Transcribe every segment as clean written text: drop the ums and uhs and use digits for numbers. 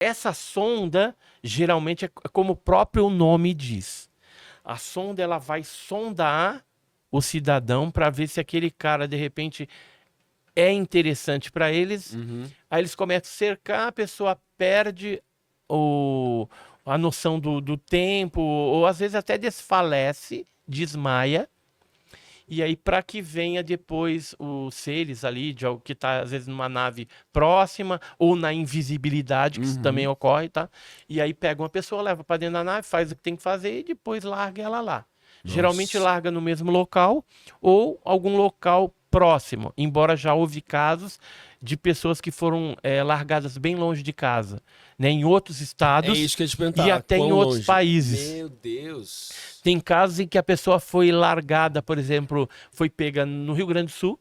essa sonda, geralmente, é como o próprio nome diz. A sonda, ela vai sondar o cidadão para ver se aquele cara, de repente, é interessante para eles. Uhum. Aí eles começam a cercar, a pessoa perde o, a noção do tempo, ou às vezes até desfalece, desmaia. E aí, para que venha depois os seres ali, de algo que está às vezes numa nave próxima, ou na invisibilidade, que isso também Uhum. ocorre, tá? E aí pega uma pessoa, leva para dentro da nave, faz o que tem que fazer e depois larga ela lá. Geralmente Nossa. larga no mesmo local ou algum local próximo, embora já houve casos de pessoas que foram largadas bem longe de casa, né, em outros É estados isso que eu ia te e perguntar. até em Quão outros longe? países. Meu Deus. Tem casos em que a pessoa foi largada, por exemplo, foi pega no Rio Grande do Sul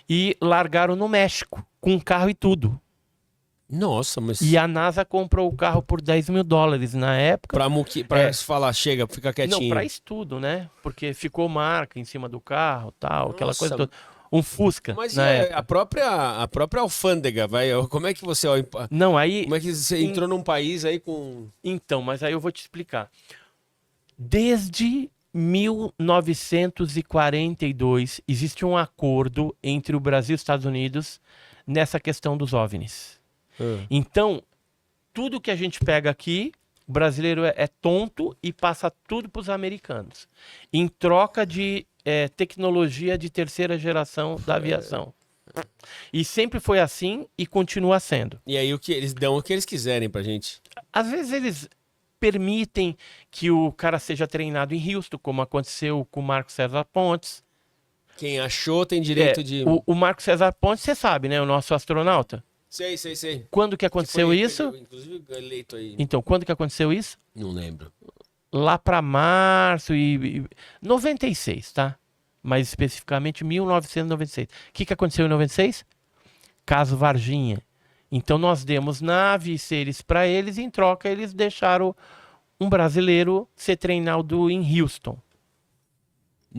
e largaram no México, com carro e tudo. Nossa, E mas a NASA comprou o carro por US$ 10.000 na época. pra É, se falar, chega, fica não, para quietinho. estudo, né? Porque ficou marca em cima do carro, tal, aquela coisa Nossa, toda. Um Fusca mas e na a época. própria alfândega, vai? Como é que você, ó, Não, aí. como é que você em- entrou num país aí com... então, mas aí eu vou te explicar. Desde 1942 existe um acordo entre o Brasil e os Estados Unidos nessa questão dos OVNIs. Ah, Então, tudo que a gente pega aqui, o brasileiro é tonto e passa tudo para os americanos, em troca de tecnologia de terceira geração da aviação. E sempre foi assim e continua sendo. e aí o que eles dão o que eles quiserem pra gente. Às vezes eles permitem que o cara seja treinado em Houston, como aconteceu com o Marco César Pontes. Quem achou tem direito de... O Marco César Pontes, você sabe, né? O nosso astronauta. Sei, sei, sei. Quando que Que aconteceu foi, isso? inclusive, eleito aí. Então, quando que aconteceu isso? Não lembro. Lá para março e 96, tá? Mais especificamente 1996. O que aconteceu em 96? Caso Varginha. Então nós demos nave e seres para eles, e em troca eles deixaram um brasileiro ser treinado em Houston.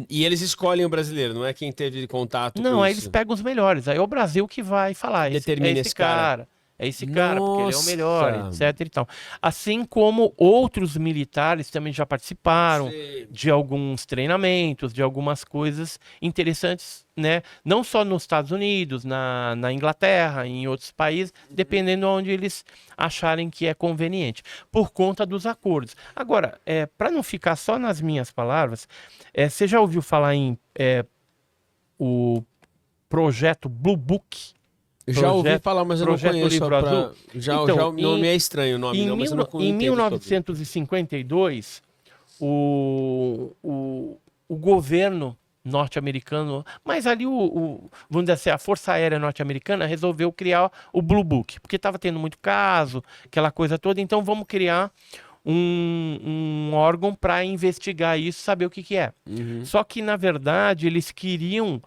E eles escolhem o brasileiro, não é quem teve contato com Não, aí eles isso. pegam os melhores. Aí é o Brasil que vai falar, Determina esse esse cara. cara, é esse cara, porque ele é o melhor, Nossa. etc e tal. Assim como outros militares também já participaram Sei. de alguns treinamentos, de algumas coisas interessantes, né? Não só nos Estados Unidos, na Inglaterra, em outros países, dependendo de onde eles acharem que é conveniente, por conta dos acordos. Agora, para não ficar só nas minhas palavras, você já ouviu falar em o projeto Blue Book? Já ouvi Projeto, falar, mas eu não projeto do conheço. livro azul? Já Então, o nome é estranho, o nome não, mas eu não em entendo sobre. 1952, o governo norte-americano, mas ali vamos dizer assim, a Força Aérea norte-americana resolveu criar o Blue Book, porque estava tendo muito caso, aquela coisa toda, então vamos criar um órgão para investigar isso, saber o que que é. Uhum, Só que, na verdade, eles queriam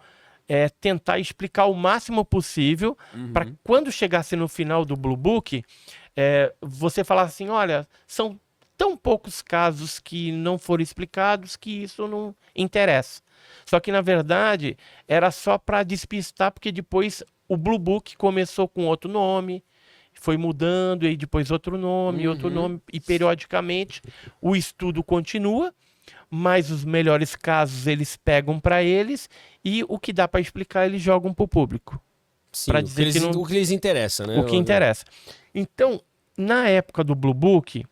tentar explicar o máximo possível para uhum. quando chegasse no final do Blue Book, você falar assim, olha, são tão poucos casos que não foram explicados que isso não interessa. Só que, na verdade, era só para despistar, porque depois o Blue Book começou com outro nome, foi mudando, e depois outro Uhum. nome, e periodicamente o estudo continua, mas os melhores casos eles pegam para eles e o que dá para explicar eles jogam para o público, para Sim, dizer que não, o que lhes interessa, né? o que interessa. Então, na época do Blue Book,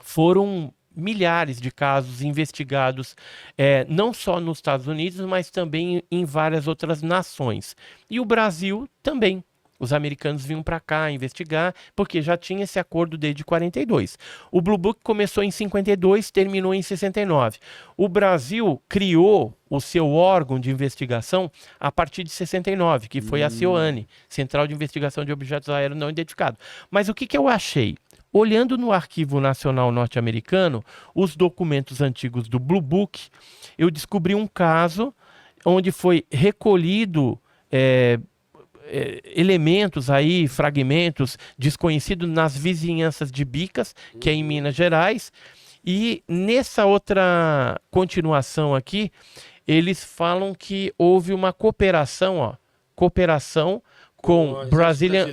foram milhares de casos investigados, não só nos Estados Unidos, mas também em várias outras nações. E o Brasil também. Os americanos vinham para cá investigar, porque já tinha esse acordo desde 42. O Blue Book começou em 52, terminou em 69. O Brasil criou o seu órgão de investigação a partir de 69, que foi a Hum, CIOANI, Central de Investigação de Objetos Aéreos Não Identificados. Mas o que que eu achei? Olhando no Arquivo Nacional Norte-Americano, os documentos antigos do Blue Book, eu descobri um caso onde foi recolhido elementos aí, fragmentos desconhecidos nas vizinhanças de Bicas, que é em uhum. Minas Gerais, e nessa outra continuação aqui, eles falam que houve uma cooperação, ó, cooperação com o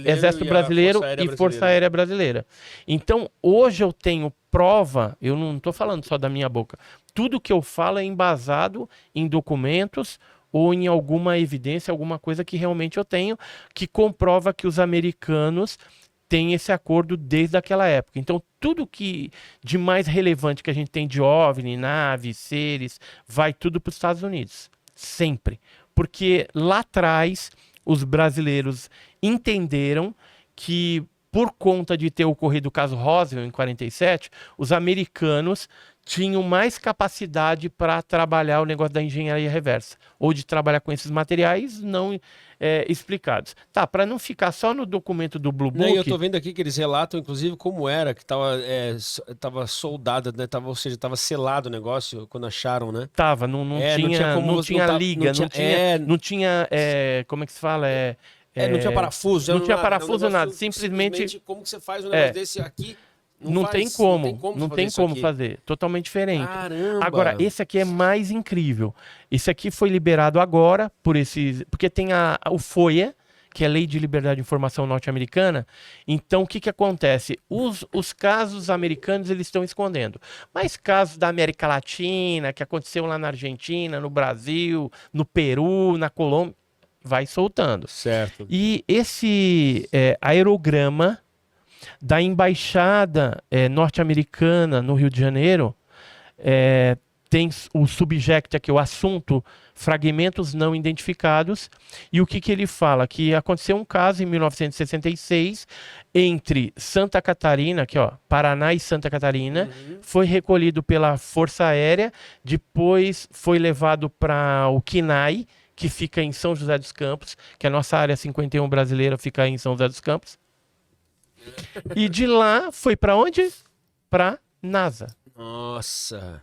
Exército Brasileiro e a e Força Aérea Brasileira. Então, hoje eu tenho prova, eu não estou falando só da minha boca, tudo que eu falo é embasado em documentos ou em alguma evidência, alguma coisa que realmente eu tenho, que comprova que os americanos têm esse acordo desde aquela época. Então, tudo que de mais relevante que a gente tem de OVNI, naves, seres, vai tudo para os Estados Unidos. Sempre. Porque lá atrás os brasileiros entenderam que, por conta de ter ocorrido o caso Roswell em 47, os americanos tinham mais capacidade para trabalhar o negócio da engenharia reversa, ou de trabalhar com esses materiais não explicados. Tá, para não ficar só no documento do Blue Não, e eu Book, tô vendo aqui que eles relatam, inclusive, como era, que tava soldado, né? Ou seja, tava selado o negócio quando acharam, né? tava, não Não tinha tinha, como não você tinha não tá, liga, não tinha, como é que se fala? não tinha parafuso, Não tinha nada, parafuso, nada, simplesmente como que você faz um negócio é, desse aqui? não tem como, não fazer tem isso como aqui. fazer, totalmente diferente. Caramba! Agora, esse aqui é mais incrível. Esse aqui foi liberado agora porque tem o FOIA, que é a Lei de Liberdade de Informação norte-americana. Então, o que que acontece? Os casos americanos eles estão escondendo. Mas casos da América Latina, que aconteceu lá na Argentina, no Brasil, no Peru, na Colômbia, vai soltando. Certo. E esse aerograma da embaixada norte-americana no Rio de Janeiro tem o subject aqui, o assunto, fragmentos não identificados, e o que que ele fala? Que aconteceu um caso em 1966 entre Santa Catarina, aqui ó, Paraná e Santa Catarina, foi recolhido pela Força Aérea, depois foi levado para o CNAE, que fica em São José dos Campos, que a nossa área 51 brasileira fica em São José dos Campos. E de lá foi para onde? Para NASA. Nossa.